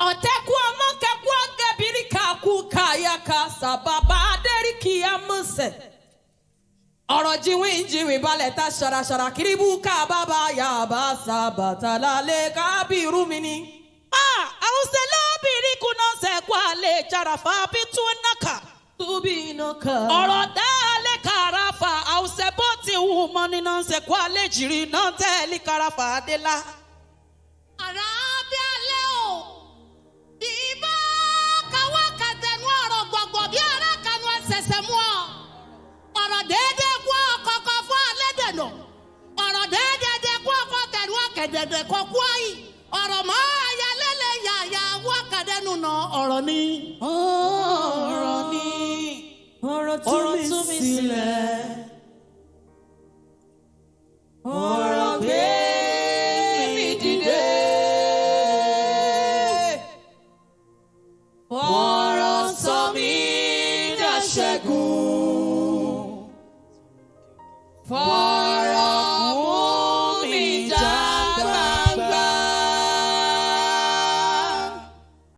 Otekwa monke kwa gebirika kukaya kasa baba deriki amuse. Ọ̀rọ̀ jiwin balẹ̀ ta ṣaraṣara kiribu ká bàbá ya basa batalale kábírù mi ni. Àwùsẹ̀ lóbìnrin kùnà sẹ́kọ̀ àlè jarafa bí tún nàkà. Túbí nàkà. Ọ̀rọ̀ dálé kàràfà àwùsẹ̀ bó ti wù mọ́ nínú sẹ́kọ̀ àlè jìrì náà tẹ́lẹ̀ kàràfà adélá. Àràbí alẹ́ o, ìbá káwá kàtẹ́nu ọ̀rọ̀ gbọ̀gbọ̀ bí ara kanu ẹsẹ̀sẹ̀ mú ọ. Ọ̀rọ̀ déédéé kú ọkọ̀ọ̀kọ̀ fún alẹ́ dènà. Ọ̀rọ̀ déédéé kú ọkọ̀ tẹ̀lú ọ̀kẹ̀dẹ̀dẹ̀ kọ̀ kú ayé. Ọ̀rọ̀ mọ́ ayálẹ́lẹ̀ yàyà wọ́ kàdẹ́nu nà ọ̀rọ̀ ni. Ọ̀rọ̀ ni. Ọ̀rọ̀ tú mi sílẹ̀. Ọ̀rọ̀ gbé mi dìde. Ọ̀rọ̀ sọ mí dàṣẹ́gun.